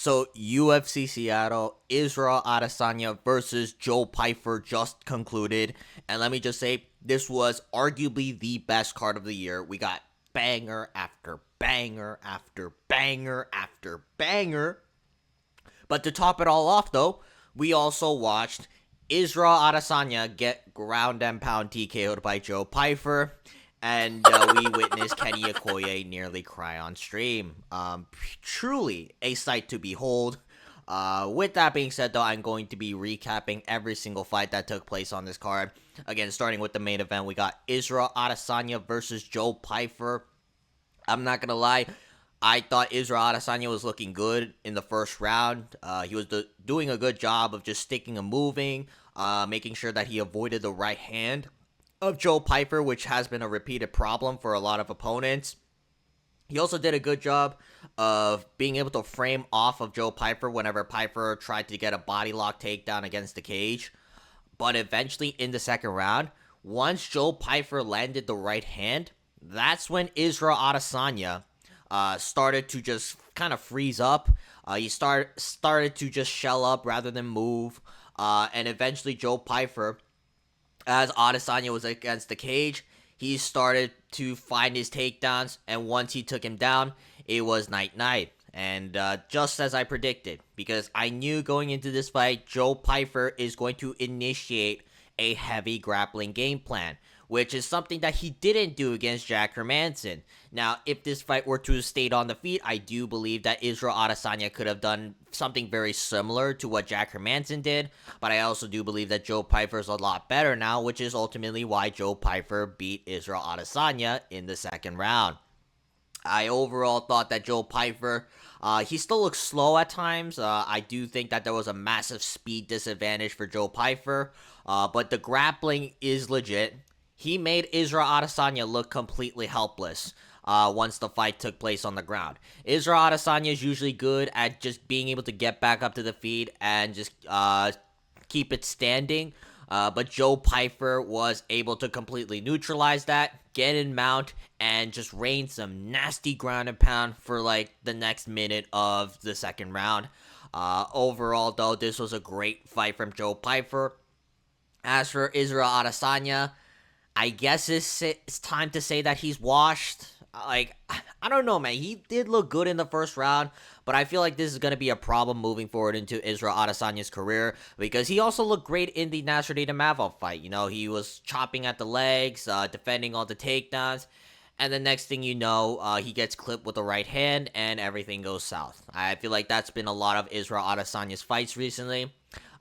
So UFC Seattle, Israel Adesanya versus Joe Pyfer just concluded. And let me just say, this was arguably the best card of the year. We got banger after banger after banger after banger. But to top it all off though, we also watched Israel Adesanya get ground and pound TKO'd by Joe Pyfer. And we witnessed Kenny Okoye nearly cry on stream. Truly a sight to behold. With that being said, though, I'm going to be recapping every single fight that took place on this card. Again, starting with the main event, we got Israel Adesanya versus Joe Pyfer. I'm not going to lie. I thought Israel Adesanya was looking good in the first round. He was doing a good job of just sticking and moving, making sure that he avoided the right hand of Joe Pyfer, which has been a repeated problem for a lot of opponents. He also did a good job of being able to frame off of Joe Pyfer whenever Pyfer tried to get a body lock takedown against the cage. But eventually in the second round, once Joe Pyfer landed the right hand, that's when Israel Adesanya started to just kind of freeze up. He started to just shell up rather than move. And eventually Joe Pyfer, as Adesanya was against the cage, he started to find his takedowns, and once he took him down, it was night-night. And just as I predicted, because I knew going into this fight, Joe Pyfer is going to initiate a heavy grappling game plan, which is something that he didn't do against Jack Hermansson. Now, if this fight were to have stayed on the feet, I do believe that Israel Adesanya could have done something very similar to what Jack Hermansson did, but I also do believe that Joe Pyfer is a lot better now, which is ultimately why Joe Pyfer beat Israel Adesanya in the second round. I overall thought that Joe Pyfer, he still looks slow at times. I do think that there was a massive speed disadvantage for Joe Pyfer, but the grappling is legit. He made Israel Adesanya look completely helpless once the fight took place on the ground. Israel Adesanya is usually good at just being able to get back up to the feet and just keep it standing. But Joe Pyfer was able to completely neutralize that, get in mount, and just rain some nasty ground and pound for like the next minute of the second round. Overall, though, this was a great fight from Joe Pyfer. As for Israel Adesanya, I guess it's time to say that he's washed. Like, I don't know, man. He did look good in the first round, but I feel like this is going to be a problem moving forward into Israel Adesanya's career, because he also looked great in the Nasruddin Imavov fight. You know, he was chopping at the legs, defending all the takedowns, and the next thing you know, he gets clipped with the right hand, and everything goes south. I feel like that's been a lot of Israel Adesanya's fights recently.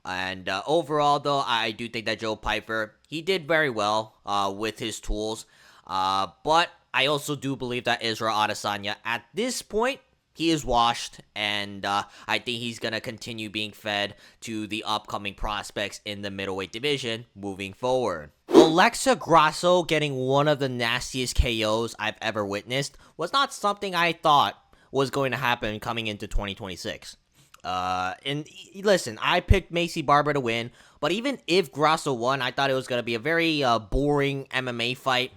And overall, though, I do think that Joe Pyfer, he did very well with his tools. But I also do believe that Israel Adesanya, at this point, he is washed. And I think he's going to continue being fed to the upcoming prospects in the middleweight division moving forward. Alexa Grasso getting one of the nastiest KOs I've ever witnessed was not something I thought was going to happen coming into 2026. And listen, I picked Maycee Barber to win, but even if Grasso won, I thought it was going to be a very boring MMA fight.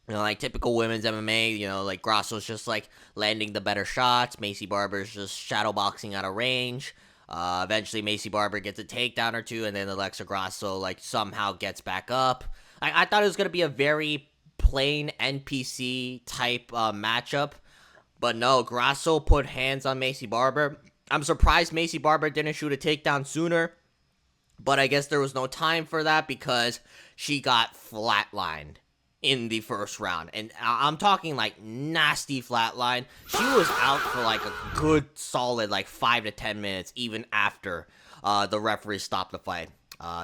You know, like typical women's MMA, you know, like Grasso's just like landing the better shots. Maycee Barber's just shadowboxing out of range. Eventually Maycee Barber gets a takedown or two, and then Alexa Grasso like somehow gets back up. I thought it was going to be a very plain NPC type matchup, but no, Grasso put hands on Maycee Barber. I'm surprised Maycee Barber didn't shoot a takedown sooner, but I guess there was no time for that because she got flatlined in the first round. And I'm talking like nasty flatline. She was out for like a good solid like 5 to 10 minutes even after the referee stopped the fight.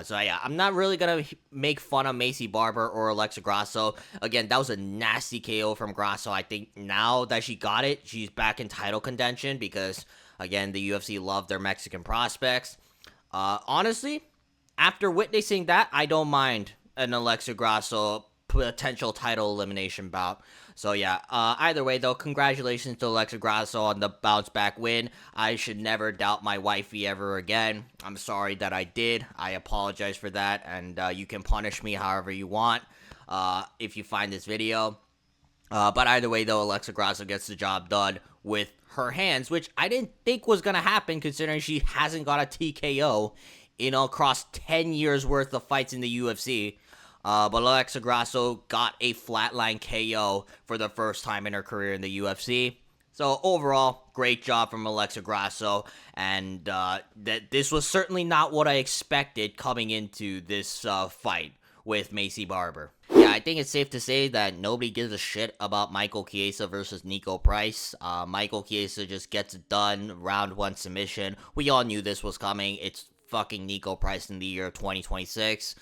So yeah, I'm not really gonna make fun of Maycee Barber or Alexa Grasso. Again, that was a nasty KO from Grasso. I think now that she got it, she's back in title contention because, again, the UFC love their Mexican prospects. Honestly, after witnessing that, I don't mind an Alexa Grasso potential title elimination bout. So yeah, either way though, congratulations to Alexa Grasso on the bounce back win. I should never doubt my wifey ever again. I'm sorry that I did. I apologize for that, and you can punish me however you want if you find this video. But either way, though, Alexa Grasso gets the job done with her hands, which I didn't think was going to happen considering she hasn't got a TKO across 10 years worth of fights in the UFC. But Alexa Grasso got a flatline KO for the first time in her career in the UFC. So overall, great job from Alexa Grasso, and this was certainly not what I expected coming into this fight with Maycee Barber. Yeah, I think it's safe to say that nobody gives a shit about Michael Chiesa versus Niko Price. Michael Chiesa just gets it done, round 1 submission. We all knew this was coming. It's fucking Niko Price in the year 2026.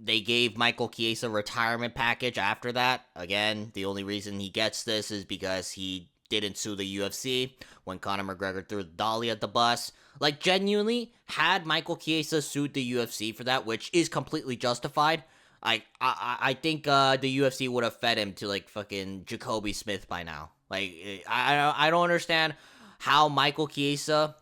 They gave Michael Chiesa a retirement package after that. Again, the only reason he gets this is because he didn't sue the UFC when Conor McGregor threw the dolly at the bus. Like, genuinely, had Michael Chiesa sued the UFC for that, which is completely justified, I think the UFC would have fed him to, like, fucking Jacoby Smith by now. Like, I don't understand how Michael Chiesa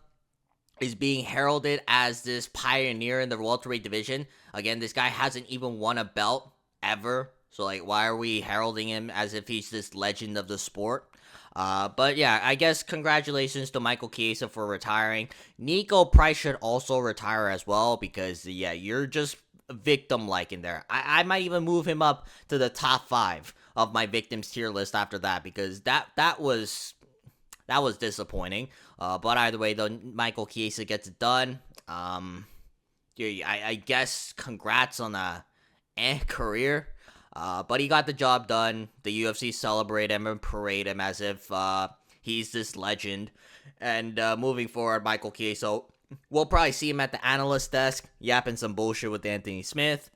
is being heralded as this pioneer in the welterweight division. Again, this guy hasn't even won a belt ever. So, like, why are we heralding him as if he's this legend of the sport? But yeah, I guess congratulations to Michael Chiesa for retiring. Niko Price should also retire as well because, yeah, you're just victim-like in there. I might even move him up to the top 5 of my victims tier list after that because that was disappointing. But either way, though, Michael Chiesa gets it done. I guess congrats on a career. But he got the job done. The UFC celebrate him and parade him as if he's this legend. And moving forward, Michael Chiesa, we'll probably see him at the analyst desk yapping some bullshit with Anthony Smith.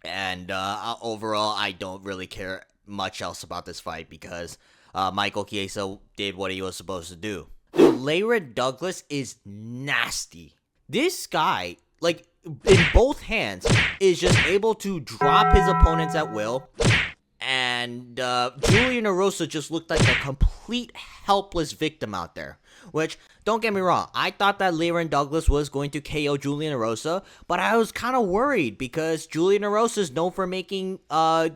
And overall, I don't really care much else about this fight because Michael Chiesa did what he was supposed to do. Dude, Lerryan Douglas is nasty. This guy, like, in both hands, is just able to drop his opponents at will. And Julian Erosa just looked like a complete helpless victim out there. Which, don't get me wrong, I thought that Lerryan Douglas was going to KO Julian Erosa, but I was kind of worried because Julian Erosa is known for making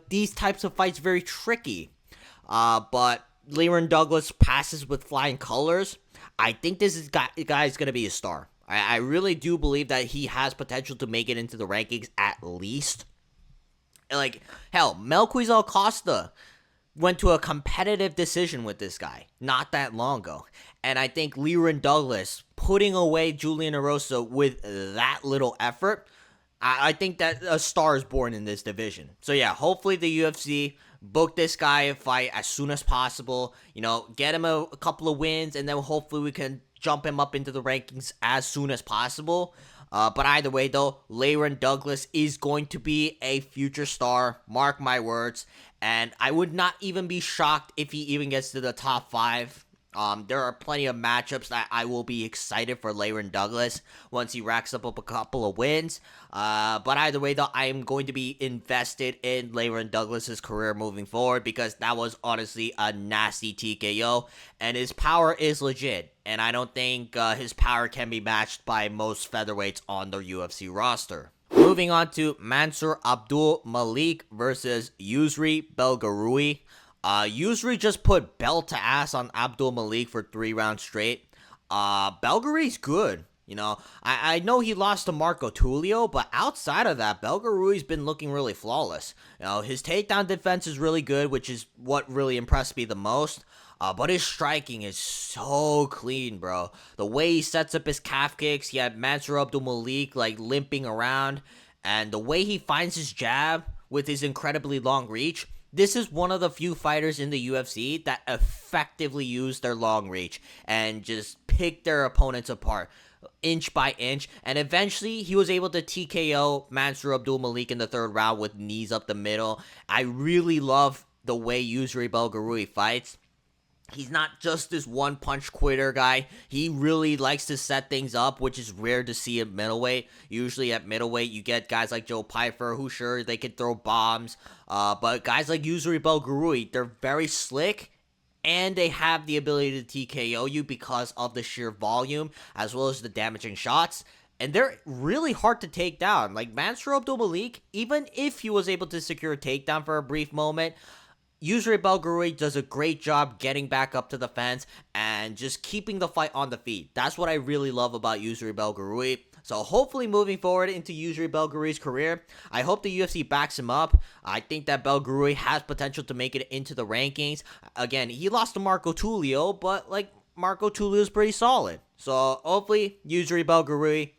these types of fights very tricky. But Lerryan Douglas passes with flying colors. I think this guy is going to be a star. I really do believe that he has potential to make it into the rankings at least. Like, hell, Melquizael Costa went to a competitive decision with this guy not that long ago. And I think Lerryan Douglas putting away Julian Erosa with that little effort, I think that a star is born in this division. So yeah, hopefully the UFC book this guy a fight as soon as possible. Get him a couple of wins, and then hopefully we can jump him up into the rankings as soon as possible. But either way, though, Lerryan Douglas is going to be a future star. Mark my words. And I would not even be shocked if he even gets to the top 5. There are plenty of matchups that I will be excited for Lerryan Douglas once he racks up a couple of wins. But either way, though, I am going to be invested in Lerryan Douglas's career moving forward because that was honestly a nasty TKO, and his power is legit. And I don't think his power can be matched by most featherweights on the UFC roster. Moving on to Mansur Abdul Malik versus Youseri Belgaroui. Youseri just put belt to ass on Abdul Malik for 3 rounds straight. Belgaroui's good. I know he lost to Marco Tulio, but outside of that, Belgaroui's been looking really flawless. His takedown defense is really good, which is what really impressed me the most. But his striking is so clean, bro. The way he sets up his calf kicks, he had Mansur Abdul Malik, like, limping around. And the way he finds his jab with his incredibly long reach, this is one of the few fighters in the UFC that effectively use their long reach and just pick their opponents apart inch by inch. And eventually, he was able to TKO Mansur Abdul Malik in the 3rd round with knees up the middle. I really love the way Youseri Belgaroui fights. He's not just this one-punch quitter guy. He really likes to set things up, which is rare to see at middleweight. Usually at middleweight, you get guys like Joe Pyfer, who sure, they can throw bombs. But guys like Youseri Belgaroui, they're very slick, and they have the ability to TKO you because of the sheer volume, as well as the damaging shots. And they're really hard to take down. Like Mansur Abdul Malik, even if he was able to secure a takedown for a brief moment, Youseri Belgaroui does a great job getting back up to the fence and just keeping the fight on the feet. That's what I really love about Youseri Belgaroui. So hopefully moving forward into Youseri Belgaroui's career, I hope the UFC backs him up. I think that Belgaroui has potential to make it into the rankings. Again, he lost to Marco Tulio, but like Marco Tulio is pretty solid. So hopefully Youseri Belgaroui,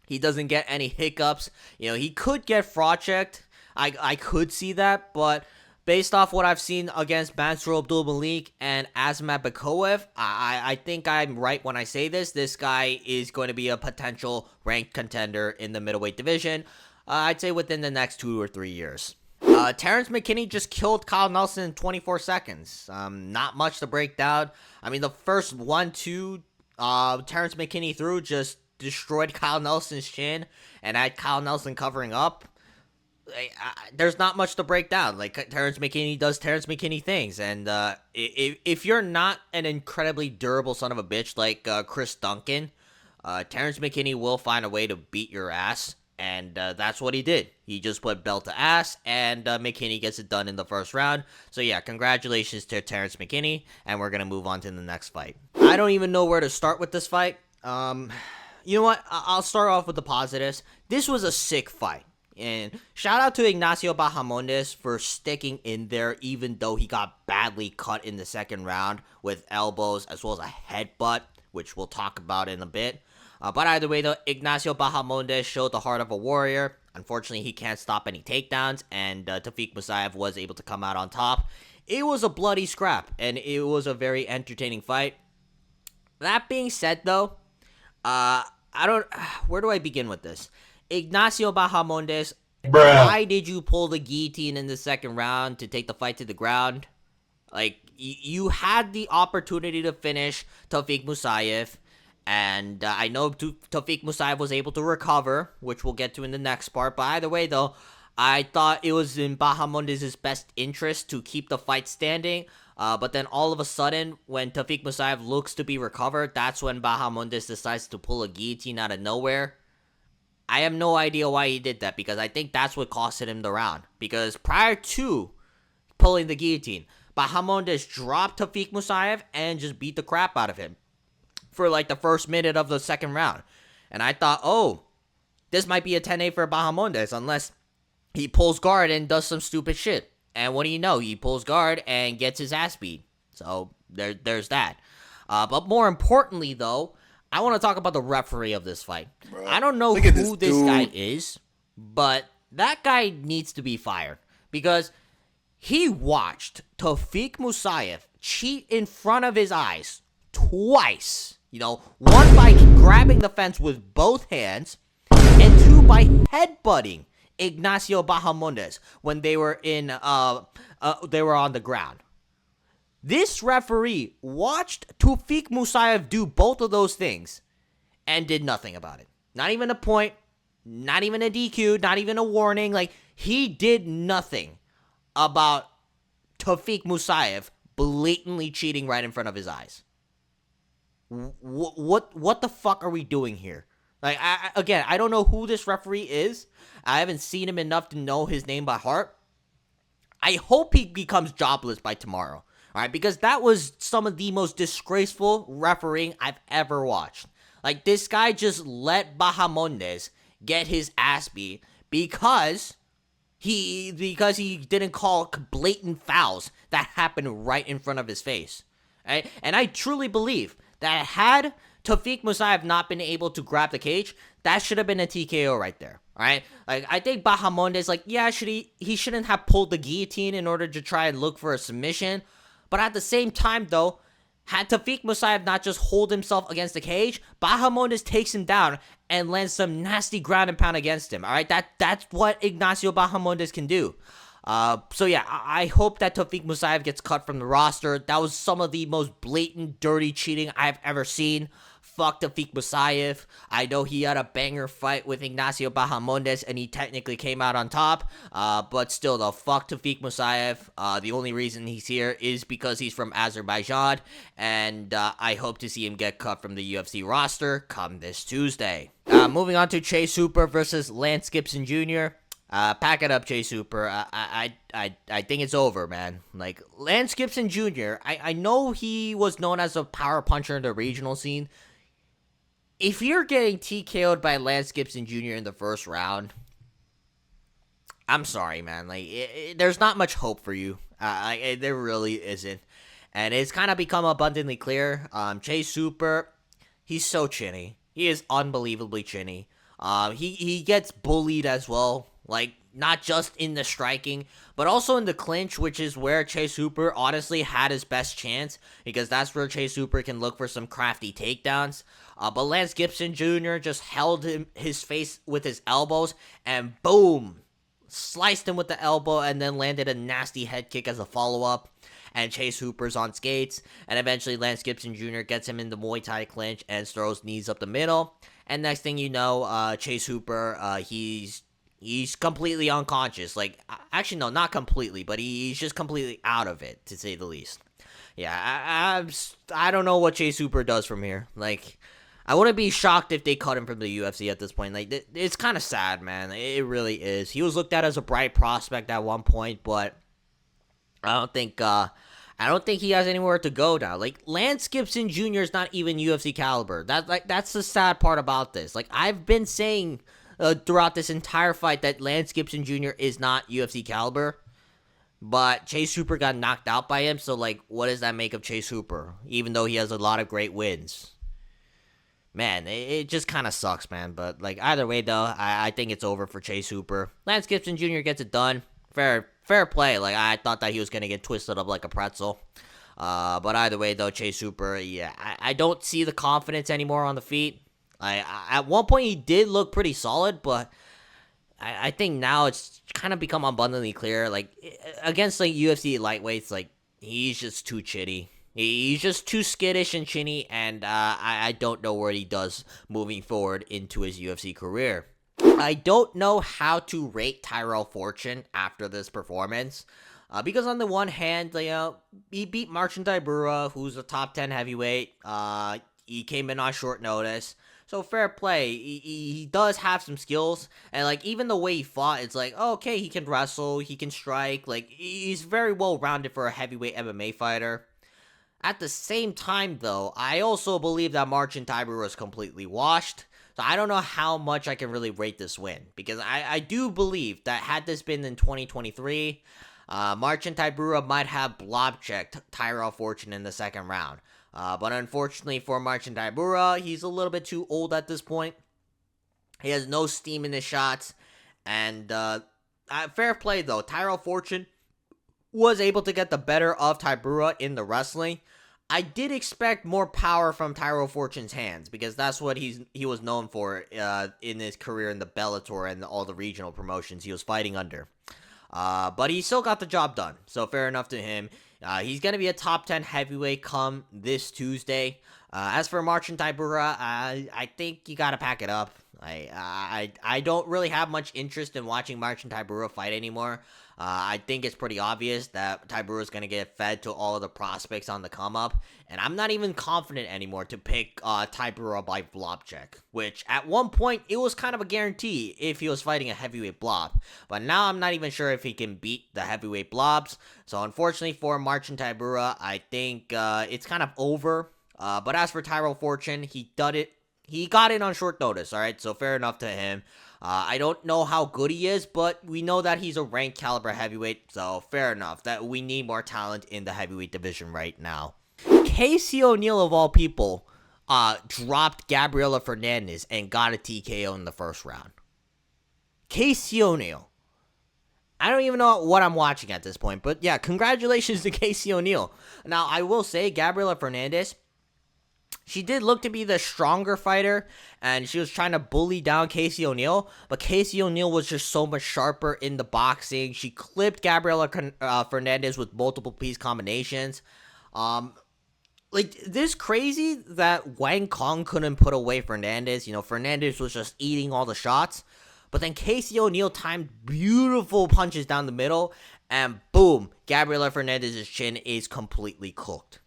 he doesn't get any hiccups. You know, he could get fraud checked. I could see that, but based off what I've seen against Mansur Abdul Malik and Azamat Bakoev, I think I'm right when I say this. This guy is going to be a potential ranked contender in the middleweight division. I'd say within the next 2 or 3 years. Terrance McKinney just killed Kyle Nelson in 24 seconds. Not much to break down. I mean, the first 1-2 Terrance McKinney threw just destroyed Kyle Nelson's chin and had Kyle Nelson covering up. There's not much to break down. Like, Terrance McKinney does Terrance McKinney things, and if you're not an incredibly durable son of a bitch like Chris Duncan, Terrance McKinney will find a way to beat your ass, and that's what he did. He just put belt to ass, and McKinney gets it done in the first round. So yeah, congratulations to Terrance McKinney, and we're gonna move on to the next fight. I don't even know where to start with this fight. You know what? I'll start off with the positives. This was a sick fight. And shout out to Ignacio Bahamondes for sticking in there even though he got badly cut in the second round with elbows as well as a headbutt, which we'll talk about in a bit. But either way though, Ignacio Bahamondes showed the heart of a warrior. Unfortunately, he can't stop any takedowns, and Tofiq Musayev was able to come out on top. It was a bloody scrap, and it was a very entertaining fight. That being said though, where do I begin with this? Ignacio Bahamondes, why did you pull the guillotine in the second round to take the fight to the ground? Like, you had the opportunity to finish Tofiq Musayev, and I know Tofiq Musayev was able to recover, which we'll get to in the next part, but either way though, I thought it was in Bahamondes' best interest to keep the fight standing, but then all of a sudden, when Tofiq Musayev looks to be recovered, that's when Bahamondes decides to pull a guillotine out of nowhere. I have no idea why he did that, because I think that's what costed him the round. Because prior to pulling the guillotine, Bahamondes dropped Tofiq Musayev and just beat the crap out of him for like the first minute of the second round. And I thought, oh, this might be a 10-8 for Bahamondes unless he pulls guard and does some stupid shit. And what do you know? He pulls guard and gets his ass beat. So there's that. But more importantly, though, I want to talk about the referee of this fight. Bro, I don't know who this guy is, but that guy needs to be fired because he watched Tofiq Musayev cheat in front of his eyes twice. You know, one by grabbing the fence with both hands, and two by headbutting Ignacio Bahamondes when they were they were on the ground. This referee watched Tofiq Musayev do both of those things and did nothing about it. Not even a point, not even a DQ, not even a warning. Like, he did nothing about Tofiq Musayev blatantly cheating right in front of his eyes. What the fuck are we doing here? Like, I don't know who this referee is. I haven't seen him enough to know his name by heart. I hope he becomes jobless by tomorrow. All right, because that was some of the most disgraceful refereeing I've ever watched. Like, this guy just let Bahamondes get his ass beat because he didn't call blatant fouls that happened right in front of his face. Right? And I truly believe that had Tofiq Musayev not been able to grab the cage, that should have been a TKO right there. All right? Like, I think Bahamondes, like, yeah, he shouldn't have pulled the guillotine in order to try and look for a submission. But at the same time, though, had Tofiq Musayev not just hold himself against the cage, Bahamondes takes him down and lands some nasty ground and pound against him. All right, that's what Ignacio Bahamondes can do. So yeah, I hope that Tofiq Musayev gets cut from the roster. That was some of the most blatant, dirty cheating I've ever seen. Fuck Tofiq Musayev. I know he had a banger fight with Ignacio Bahamondes and he technically came out on top. But still though, fuck Tofiq Musayev. The only reason he's here is because he's from Azerbaijan. And I hope to see him get cut from the UFC roster come this Tuesday. Moving on to Chase Hooper versus Lance Gibson Jr. Pack it up, Chase Hooper. I think it's over, man. Like, Lance Gibson Jr., I know he was known as a power puncher in the regional scene. If you're getting TKO'd by Lance Gibson Jr. in the first round, I'm sorry, man. Like, there's not much hope for you. There really isn't. And it's kind of become abundantly clear. Chase Hooper, he's so chinny. He is unbelievably chinny. He gets bullied as well. Like, not just in the striking, but also in the clinch, which is where Chase Hooper honestly had his best chance, because that's where Chase Hooper can look for some crafty takedowns. But Lance Gibson Jr. just held his face with his elbows, and boom, sliced him with the elbow, and then landed a nasty head kick as a follow-up. And Chase Hooper's on skates, and eventually Lance Gibson Jr. gets him in the Muay Thai clinch and throws knees up the middle. And next thing you know, Chase Hooper, he's completely unconscious. Like, actually, no, not completely, but he's just completely out of it, to say the least. Yeah, I don't know what Chase Hooper does from here. Like, I wouldn't be shocked if they cut him from the UFC at this point. Like, it's kind of sad, man. It really is. He was looked at as a bright prospect at one point, but I don't think he has anywhere to go now. Like, Lance Gibson Jr. is not even UFC caliber. That's the sad part about this. Like, I've been saying throughout this entire fight that Lance Gibson Jr. is not UFC caliber, but Chase Hooper got knocked out by him. So, like, what does that make of Chase Hooper? Even though he has a lot of great wins. Man, it just kind of sucks, man. But, like, either way, though, I think it's over for Chase Hooper. Lance Gibson Jr. gets it done. Fair play. Like, I thought that he was going to get twisted up like a pretzel. But either way, though, Chase Hooper, yeah, I don't see the confidence anymore on the feet. At one point, he did look pretty solid, but I think now it's kind of become abundantly clear. Like, against, like, UFC lightweights, like, he's just too chitty. He's just too skittish and chinny, and I don't know what he does moving forward into his UFC career. I don't know how to rate Tyrell Fortune after this performance. Because on the one hand, you know, he beat Marcin Tybura, who's a top 10 heavyweight. He came in on short notice. So fair play. He does have some skills. And, like, even the way he fought, it's like, oh, okay, he can wrestle, he can strike. Like, he's very well-rounded for a heavyweight MMA fighter. At the same time, though, I also believe that Marcin Tybura is completely washed. So I don't know how much I can really rate this win. Because I do believe that had this been in 2023, Marcin Tybura might have blob-checked Tyrell Fortune in the second round. But unfortunately for Marcin Tybura, he's a little bit too old at this point. He has no steam in his shots. And fair play, though. Tyrell Fortune was able to get the better of Tybura in the wrestling. I did expect more power from Tyrell Fortune's hands, because that's what he was known for in his career in the Bellator and all the regional promotions he was fighting under. But he still got the job done, so fair enough to him. He's going to be a top 10 heavyweight come this Tuesday. As for Marcin Tybura, I think you got to pack it up. I don't really have much interest in watching Marcin Tybura fight anymore. I think it's pretty obvious that Tybura is going to get fed to all of the prospects on the come-up, and I'm not even confident anymore to pick Tybura by blob check, which at one point, it was kind of a guarantee if he was fighting a heavyweight blob, but now I'm not even sure if he can beat the heavyweight blobs. So unfortunately for Marcin Tybura, I think it's kind of over. But as for Tyrell Fortune, he got it on short notice, alright? So fair enough to him. I don't know how good he is, but we know that he's a ranked caliber heavyweight, so fair enough. That we need more talent in the heavyweight division right now. Casey O'Neill, of all people, dropped Gabriella Fernandes and got a TKO in the first round. Casey O'Neill. I don't even know what I'm watching at this point, but yeah, congratulations to Casey O'Neill. Now, I will say, Gabriella Fernandes, she did look to be the stronger fighter, and she was trying to bully down Casey O'Neill, but Casey O'Neill was just so much sharper in the boxing. She clipped Gabriella Fernandes with multiple piece combinations. Like, this crazy that Wang Kong couldn't put away Fernandes. You know, Fernandes was just eating all the shots, but then Casey O'Neill timed beautiful punches down the middle, and boom, Gabriella Fernandez' chin is completely cooked.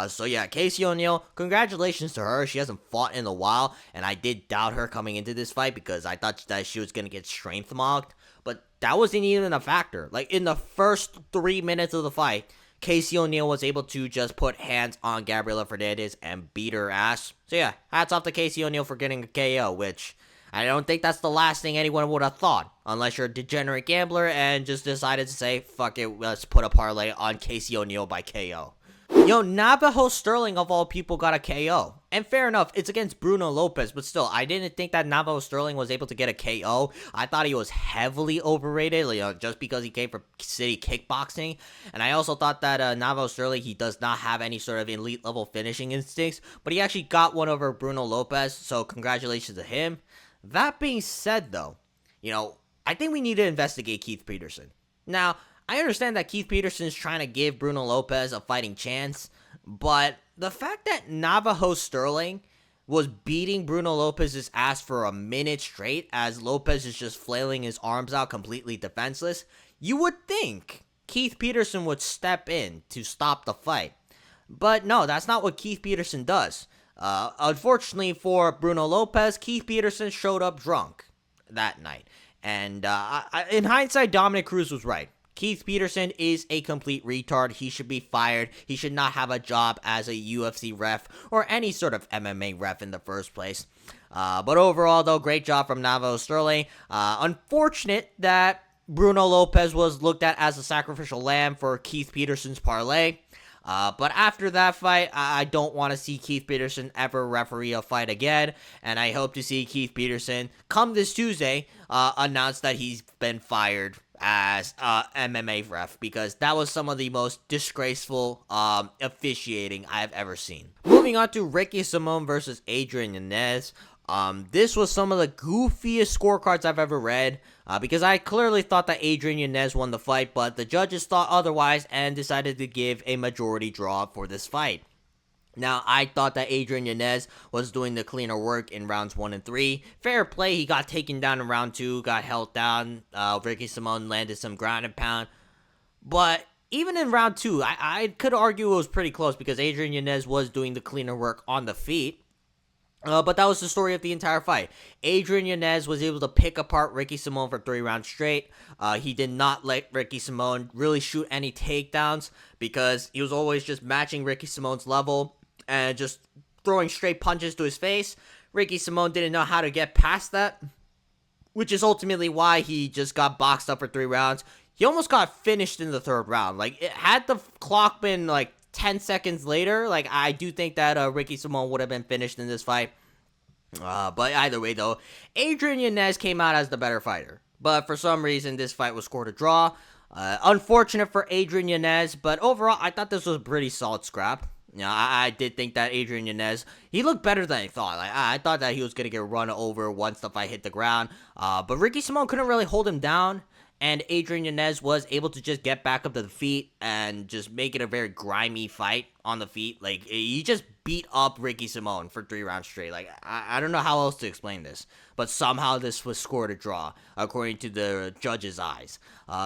So yeah, Casey O'Neill, congratulations to her. She hasn't fought in a while, and I did doubt her coming into this fight because I thought that she was going to get strength mocked. But that wasn't even a factor. Like, in the first 3 minutes of the fight, Casey O'Neill was able to just put hands on Gabriella Fernandes and beat her ass. So yeah, hats off to Casey O'Neill for getting a KO, which I don't think that's the last thing anyone would have thought. Unless you're a degenerate gambler and just decided to say, fuck it, let's put a parlay on Casey O'Neill by KO. Navajo Sterling of all people got a KO. And fair enough, it's against Bruno Lopes, but still, I didn't think that Navajo Sterling was able to get a KO. I thought he was heavily overrated, just because he came from city kickboxing. And I also thought that Navajo Sterling, he does not have any sort of elite level finishing instincts, but he actually got one over Bruno Lopes, so congratulations to him. That being said, though, I think we need to investigate Keith Peterson. Now, I understand that Keith Peterson is trying to give Bruno Lopes a fighting chance, but the fact that Navajo Sterling was beating Bruno Lopes' ass for a minute straight as Lopes is just flailing his arms out completely defenseless, you would think Keith Peterson would step in to stop the fight. But no, that's not what Keith Peterson does. Unfortunately for Bruno Lopes, Keith Peterson showed up drunk that night. And in hindsight, Dominic Cruz was right. Keith Peterson is a complete retard. He should be fired. He should not have a job as a UFC ref or any sort of MMA ref in the first place. But overall, though, great job from Navajo Sterling. Unfortunate that Bruno Lopes was looked at as a sacrificial lamb for Keith Peterson's parlay. But after that fight, I don't want to see Keith Peterson ever referee a fight again. And I hope to see Keith Peterson, come this Tuesday, announce that he's been fired as MMA ref, because that was some of the most disgraceful officiating I've ever seen. Moving on to Ricky Simon versus Adrian Yanez. This was some of the goofiest scorecards I've ever read, because I clearly thought that Adrian Yanez won the fight, but the judges thought otherwise and decided to give a majority draw for this fight. Now, I thought that Adrian Yanez was doing the cleaner work in rounds 1 and 3. Fair play, he got taken down in round 2, got held down. Ricky Simon landed some ground and pound. But even in round 2, I could argue it was pretty close because Adrian Yanez was doing the cleaner work on the feet. But that was the story of the entire fight. Adrian Yanez was able to pick apart Ricky Simon for 3 rounds straight. He did not let Ricky Simon really shoot any takedowns because he was always just matching Ricky Simon's level and just throwing straight punches to his face. Ricky Simon didn't know how to get past that, which is ultimately why he just got boxed up for 3 rounds. He almost got finished in the 3rd round. Had the clock been 10 seconds later, I do think that Ricky Simon would have been finished in this fight. But either way, though, Adrian Yanez came out as the better fighter. But for some reason, this fight was scored a draw. Unfortunate for Adrian Yanez, but overall, I thought this was a pretty solid scrap. I did think that Adrian Yanez, he looked better than I thought. I thought that he was going to get run over once the fight hit the ground. But Ricky Simon couldn't really hold him down. And Adrian Yanez was able to just get back up to the feet and just make it a very grimy fight on the feet. He just beat up Ricky Simon for 3 rounds straight. I don't know how else to explain this. But somehow this was scored a draw, according to the judge's eyes.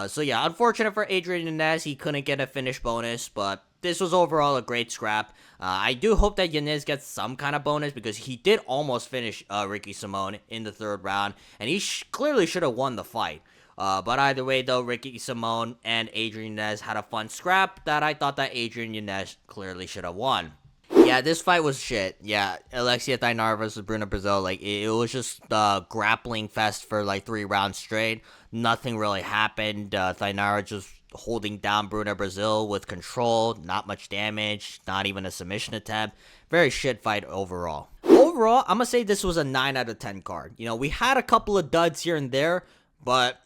So yeah, unfortunate for Adrian Yanez. He couldn't get a finish bonus, but this was overall a great scrap. I do hope that Yanez gets some kind of bonus because he did almost finish Ricky Simon in the 3rd round. And he clearly should have won the fight. But either way, though, Ricky Simon and Adrian Yanez had a fun scrap that I thought that Adrian Yanez clearly should have won. Yeah, this fight was shit. Yeah, Alexia Tynara versus Bruno Brazil, it was just a grappling fest for 3 rounds straight. Nothing really happened. Tynara just holding down Bruno Brazil with control, not much damage, not even a submission attempt. Very shit fight overall. Overall, I'm gonna say this was a 9 out of 10 card. We had a couple of duds here and there, but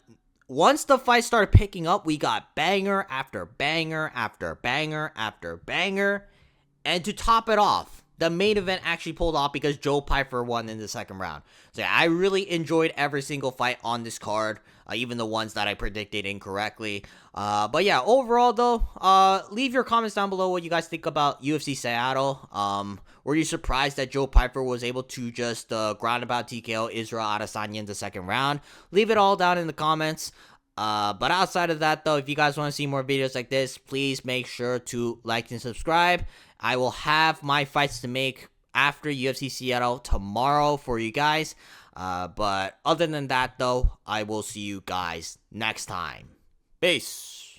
once the fight started picking up, we got banger after banger after banger after banger. And to top it off, the main event actually pulled off because Joe Pyfer won in the 2nd round. So yeah, I really enjoyed every single fight on this card, even the ones that I predicted incorrectly. But yeah, overall though, leave your comments down below what you guys think about UFC Seattle. Were you surprised that Joe Pyfer was able to just ground about TKO Israel Adesanya in the 2nd round? Leave it all down in the comments. But outside of that though, if you guys want to see more videos like this, please make sure to like and subscribe. I will have my fights to make after UFC Seattle tomorrow for you guys. But other than that, though, I will see you guys next time. Peace.